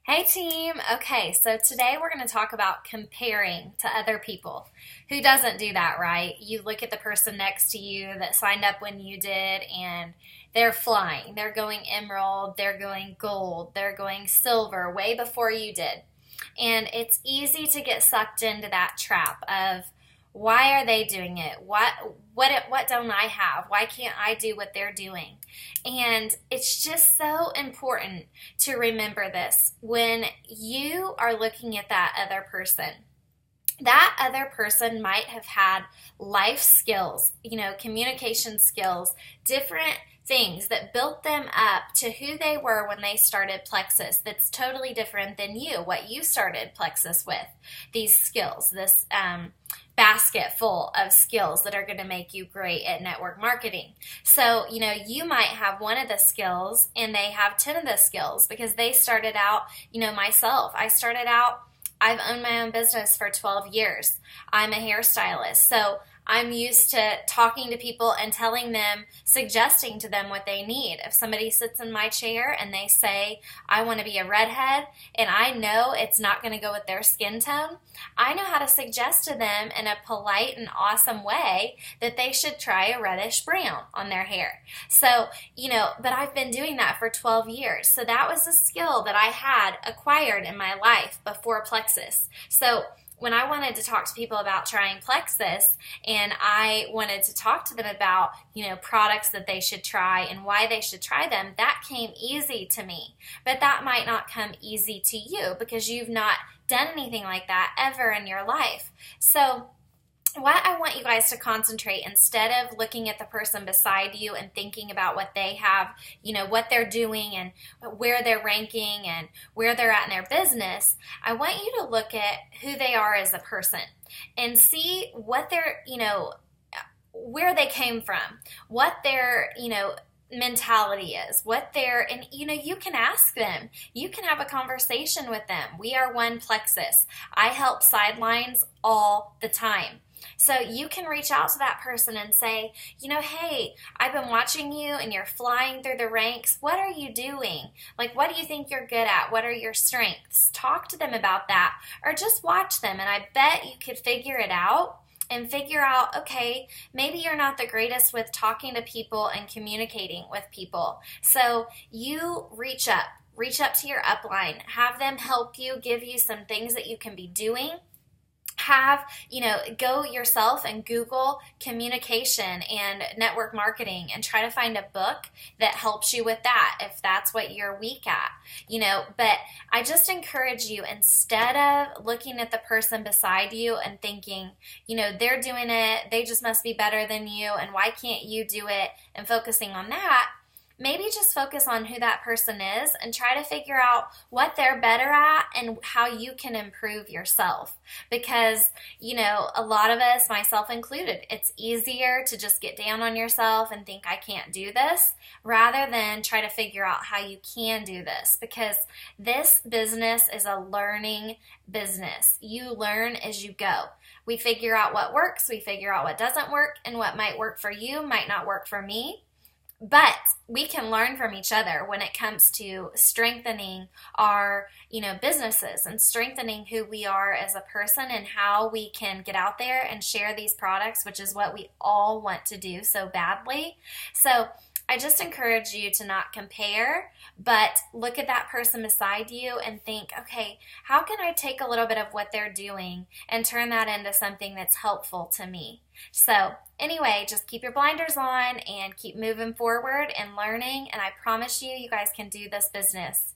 Hey team. Okay, so today we're going to talk about comparing to other people. Who doesn't do that, right? You look at the person next to you that signed up when you did, and they're flying. They're going emerald, they're going gold, they're going silver way before you did. And it's easy to get sucked into that trap of why are they doing it? What don't I have? Why can't I do what they're doing? And it's just so important to remember this when you are looking at that other person. That other person might have had life skills, communication skills, different things that built them up to who they were when they started Plexus. That's totally different than you, what you started Plexus with. These skills, this basket full of skills that are going to make you great at network marketing. So, you might have one of the skills and they have 10 of the skills because they started out, myself. I've owned my own business for 12 years. I'm a hairstylist. So I'm used to talking to people and telling them, suggesting to them what they need. If somebody sits in my chair and they say, I want to be a redhead, and I know it's not going to go with their skin tone, I know how to suggest to them in a polite and awesome way that they should try a reddish brown on their hair. So, but I've been doing that for 12 years. So that was a skill that I had acquired in my life before Plexus. So when I wanted to talk to people about trying Plexus and I wanted to talk to them about, products that they should try and why they should try them, that came easy to me. But that might not come easy to you because you've not done anything like that ever in your life. So what I want you guys to concentrate instead of looking at the person beside you and thinking about what they have, what they're doing and where they're ranking and where they're at in their business, I want you to look at who they are as a person and see what they're, where they came from, what their, mentality is, and you can ask them, you can have a conversation with them. We are one Plexus. I help sidelines all the time. So you can reach out to that person and say, hey, I've been watching you and you're flying through the ranks. What are you doing? Like, what do you think you're good at? What are your strengths? Talk to them about that, or just watch them, and I bet you could figure it out and figure out, okay, maybe you're not the greatest with talking to people and communicating with people. So you reach up to your upline, have them help you, give you some things that you can be doing. Go yourself and Google communication and network marketing and try to find a book that helps you with that if that's what you're weak at, but I just encourage you, instead of looking at the person beside you and thinking, they're doing it, they just must be better than you, and why can't you do it, and focusing on that, maybe just focus on who that person is and try to figure out what they're better at and how you can improve yourself. Because, a lot of us, myself included, it's easier to just get down on yourself and think I can't do this rather than try to figure out how you can do this, because this business is a learning business. You learn as you go. We figure out what works, we figure out what doesn't work, and what might work for you might not work for me. But we can learn from each other when it comes to strengthening our, businesses and strengthening who we are as a person and how we can get out there and share these products, which is what we all want to do so badly. So I just encourage you to not compare, but look at that person beside you and think, okay, how can I take a little bit of what they're doing and turn that into something that's helpful to me? So anyway, just keep your blinders on and keep moving forward and learning, and I promise you, you guys can do this business.